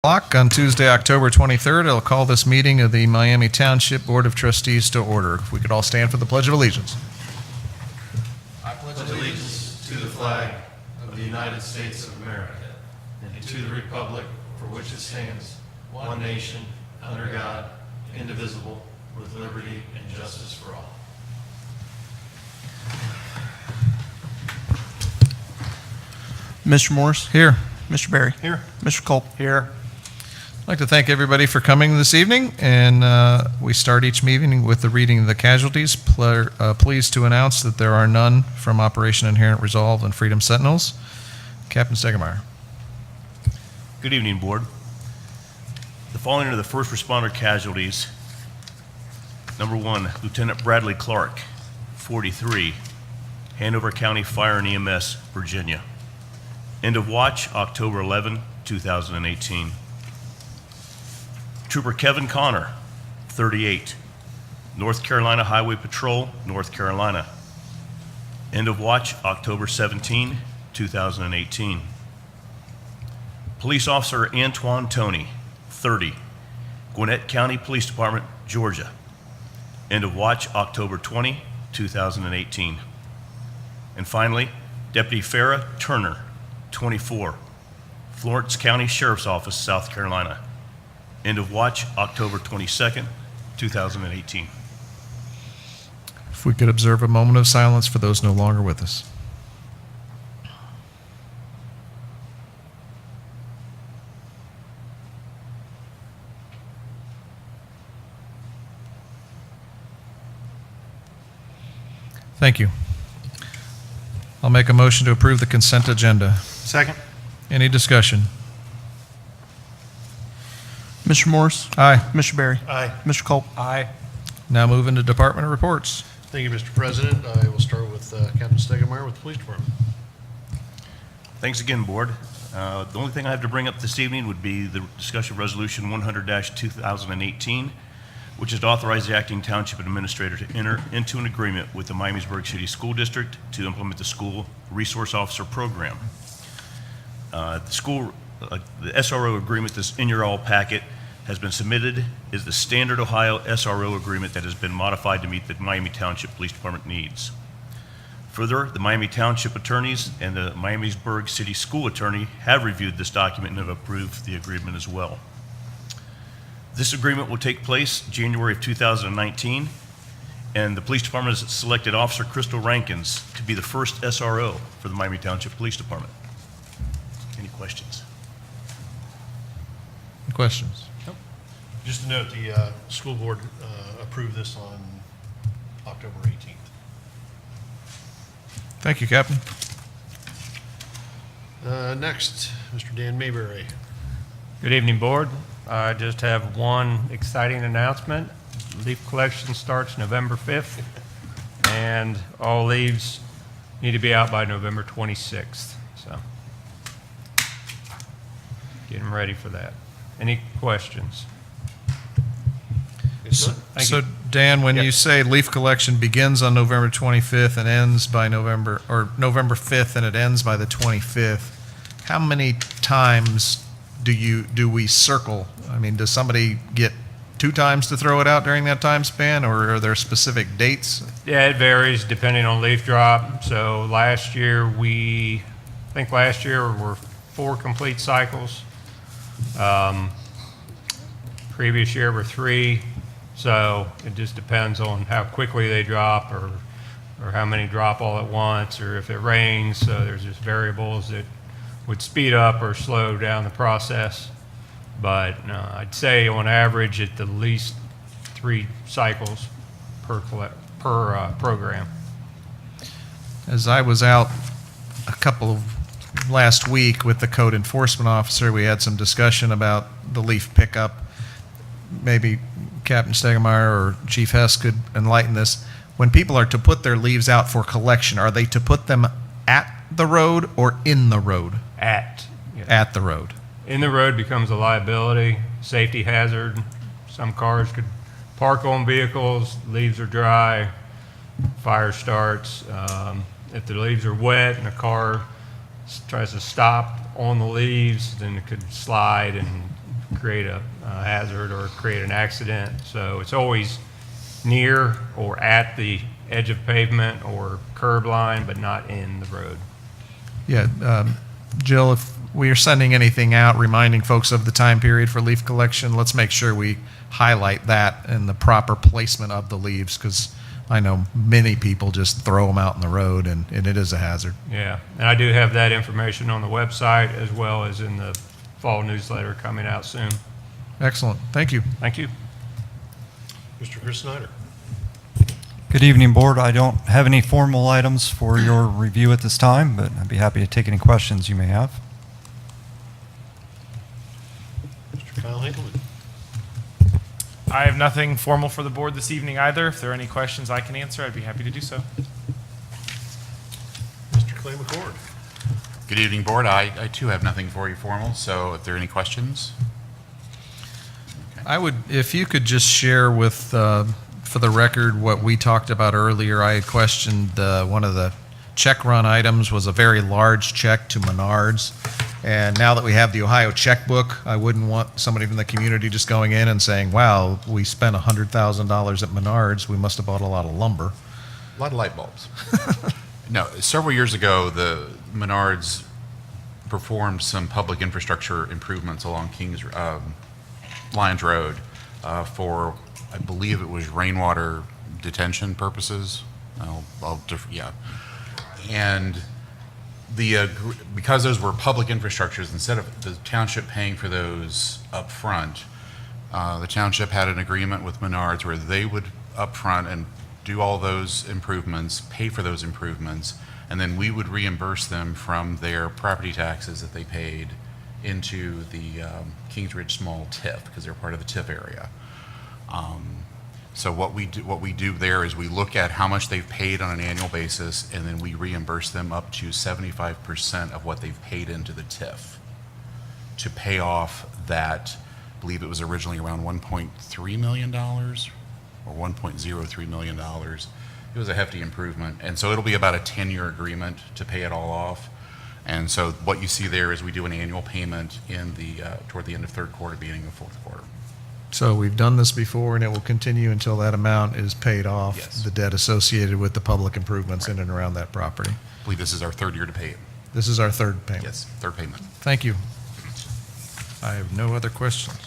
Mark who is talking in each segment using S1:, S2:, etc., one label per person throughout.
S1: On Tuesday, October 23rd, I'll call this meeting of the Miami Township Board of Trustees to order. If we could all stand for the Pledge of Allegiance.
S2: I pledge allegiance to the flag of the United States of America and to the republic for which it stands, one nation, under God, indivisible, with liberty and justice for all.
S3: Mr. Morris?
S1: Here.
S3: Mr. Berry?
S2: Here.
S3: Mr. Culp?
S2: Here.
S1: I'd like to thank everybody for coming this evening, and we start each meeting with the reading of the casualties. Pleased to announce that there are none from Operation Inherent Resolve and Freedom Sentinels. Captain Stegemeyer.
S4: Good evening, Board. The following are the first responder casualties. Number 1, Lieutenant Bradley Clark, 43, Hanover County Fire and EMS, Virginia. End of watch, October 11, 2018. Trooper Kevin Connor, 38, North Carolina Highway Patrol, North Carolina. End of watch, October 17, 2018. Police Officer Antoine Toney, 30, Gwinnett County Police Department, Georgia. End of watch, October 20, 2018. And finally, Deputy Farrah Turner, 24, Florence County Sheriff's Office, South Carolina. End of watch, October 22nd, 2018.
S1: If we could observe a moment of silence for those no longer with us. Thank you. I'll make a motion to approve the consent agenda.
S2: Second.
S1: Any discussion?
S3: Mr. Morris?
S1: Aye.
S3: Mr. Berry?
S2: Aye.
S3: Mr. Culp?
S2: Aye.
S1: Now move into department reports.
S5: Thank you, Mr. President. I will start with Captain Stegemeyer with the Police Department.
S4: Thanks again, Board. The only thing I have to bring up this evening would be the discussion of Resolution 100-2018, which is to authorize the acting township administrator to enter into an agreement with the Miamisburg City School District to implement the school resource officer program. The SRO agreement that's in your all packet has been submitted, is the standard Ohio SRO agreement that has been modified to meet the Miami Township Police Department needs. Further, the Miami Township attorneys and the Miamisburg City School attorney have reviewed this document and have approved the agreement as well. This agreement will take place January of 2019, and the police department has selected Officer Crystal Rankins to be the first SRO for the Miami Township Police Department. Any questions?
S1: Questions?
S5: Just to note, the school board approved this on October 18th.
S1: Thank you, Captain.
S5: Next, Mr. Dan Mayberry.
S6: Good evening, Board. I just have one exciting announcement. Leaf collection starts November 5th, and all leaves need to be out by November 26th. So, getting ready for that. Any questions?
S1: So, Dan, when you say leaf collection begins on November 25th and ends by November 5th and it ends by the 25th, how many times do we circle? I mean, does somebody get 2 times to throw it out during that time span, or are there specific dates?
S6: Yeah, it varies depending on leaf drop. So last year were 4 complete cycles. Previous year were 3. So it just depends on how quickly they drop, or how many drop all at once, or if it rains. So there's just variables that would speed up or slow down the process. But I'd say on average at the least 3 cycles per program.
S1: As I was out a couple of last week with the code enforcement officer, we had some discussion about the leaf pickup. Maybe Captain Stegemeyer or Chief Hess could enlighten this. When people are to put their leaves out for collection, are they to put them at the road or in the road? At the road.
S6: In the road becomes a liability, safety hazard. Some cars could park on vehicles, leaves are dry, fire starts. If the leaves are wet and a car tries to stop on the leaves, then it could slide and create a hazard or create an accident. So it's always near or at the edge of pavement or curb line, but not in the road.
S1: Yeah, Jill, if we are sending anything out reminding folks of the time period for leaf collection, let's make sure we highlight that and the proper placement of the leaves, because I know many people just throw them out in the road, and it is a hazard.
S6: Yeah, and I do have that information on the website as well as in the fall newsletter coming out soon.
S1: Excellent. Thank you.
S6: Thank you.
S5: Mr. Chris Snyder.
S7: Good evening, Board. I don't have any formal items for your review at this time, but I'd be happy to take any questions you may have.
S5: Mr. Kyle Hinkleman.
S8: I have nothing formal for the board this evening either. If there are any questions I can answer, I'd be happy to do so.
S5: Mr. Clay McCord.
S9: Good evening, Board. I too have nothing for you formal, so if there are any questions.
S1: I would, if you could just share with, for the record, what we talked about earlier. I had questioned one of the check run items was a very large check to Menards. And now that we have the Ohio checkbook, I wouldn't want somebody from the community just going in and saying, wow, we spent $100,000 at Menards. We must have bought a lot of lumber.
S9: A lot of light bulbs. No, several years ago, the Menards performed some public infrastructure improvements along Lyons Road for, I believe it was rainwater detention purposes. Yeah. And because those were public infrastructures, instead of the township paying for those up front, the township had an agreement with Menards where they would up front and do all those improvements, pay for those improvements, and then we would reimburse them from their property taxes that they paid into the Kings Ridge Small TIF, because they're part of the TIF area. So what we do there is we look at how much they've paid on an annual basis, and then we reimburse them up to 75% of what they've paid into the TIF to pay off that. I believe it was originally around $1.3 million or $1.03 million. It was a hefty improvement, and so it'll be about a 10-year agreement to pay it all off. And so what you see there is we do an annual payment in toward the end of third quarter, beginning of fourth quarter.
S1: So we've done this before, and it will continue until that amount is paid off,
S9: Yes.
S1: the debt associated with the public improvements in and around that property.
S9: I believe this is our third year to pay it.
S1: This is our third payment.
S9: Yes, third payment.
S1: Thank you. I have no other questions.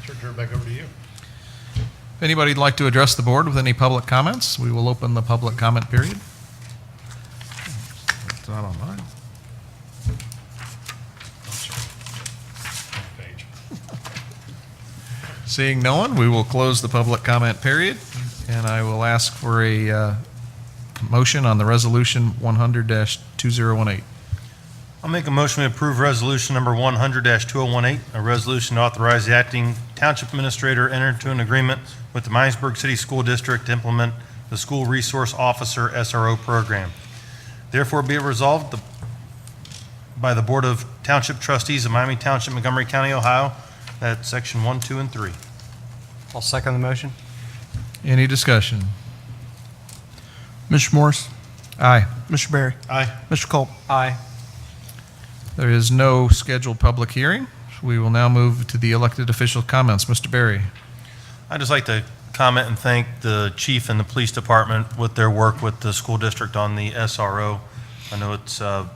S5: Sure, turn it back over to you.
S1: If anybody'd like to address the board with any public comments, we will open the public comment period. It's not online.
S5: Page.
S1: Seeing no one, we will close the public comment period, and I will ask for a motion on the resolution 100-2018.
S2: I'll make a motion to approve resolution number 100-2018, a resolution to authorize the acting township administrator enter into an agreement with the Miamisburg City School District to implement the School Resource Officer SRO program. Therefore, be it resolved by the Board of Township Trustees of Miami Township, Montgomery County, Ohio, that section 1, 2, and 3.
S3: I'll second the motion.
S1: Any discussion?
S3: Mr. Morris?
S1: Aye.
S3: Mr. Berry?
S5: Aye.
S3: Mr. Culp? Aye.
S1: There is no scheduled public hearing. We will now move to the elected official comments. Mr. Berry.
S2: I'd just like to comment and thank the chief and the police department with their work with the school district on the SRO. I know it's, the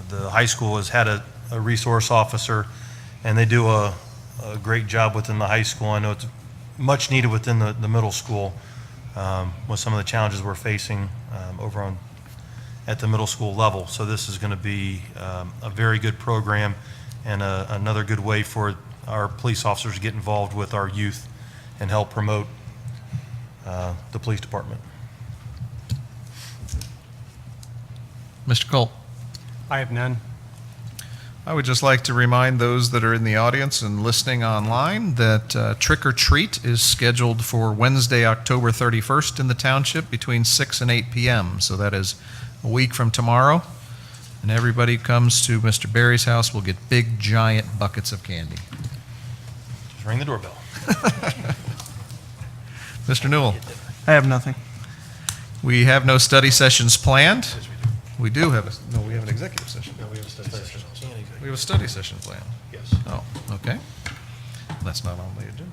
S2: high school has had a resource officer, and they do a great job within the high school. I know it's much needed within the middle school with some of the challenges we're facing over at the middle school level. So this is going to be a very good program and another good way for our police officers to get involved with our youth and help promote the police department.
S1: Mr. Culp.
S3: I have none.
S1: I would just like to remind those that are in the audience and listening online that Trick or Treat is scheduled for Wednesday, October 31st in the township between 6 and 8 p.m. So that is a week from tomorrow. And everybody who comes to Mr. Berry's house will get big, giant buckets of candy.
S2: Just ring the doorbell.
S1: Mr. Newell,
S3: I have nothing.
S1: we have no study sessions planned. We do have we have an executive session.
S5: No, we have a study session also.
S1: We have a study session planned.
S5: Yes.
S1: Oh, okay. That's not on the agenda.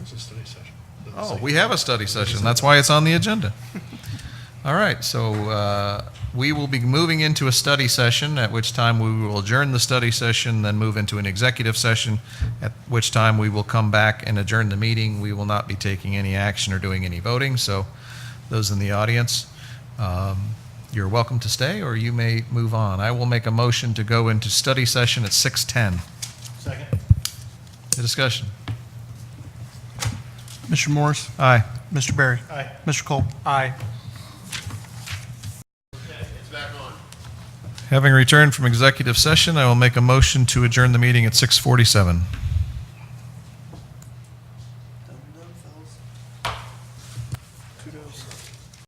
S5: It's a study session. Doesn't
S1: Oh,
S5: say-
S1: we have a study session. That's why it's on the agenda. All right, so we will be moving into a study session, at which time we will adjourn the study session, then move into an executive session, at which time we will come back and adjourn the meeting. We will not be taking any action or doing any voting, so those in the audience, you're welcome to stay, or you may move on. I will make a motion to go into study session at 6:10.
S5: Second.
S1: The discussion.
S3: Mr. Morris?
S1: Aye.
S3: Mr. Berry?
S5: Aye.
S3: Mr. Culp? Aye.
S5: It's back on.
S1: Having returned from executive session, I will make a motion to adjourn the meeting at 6:47.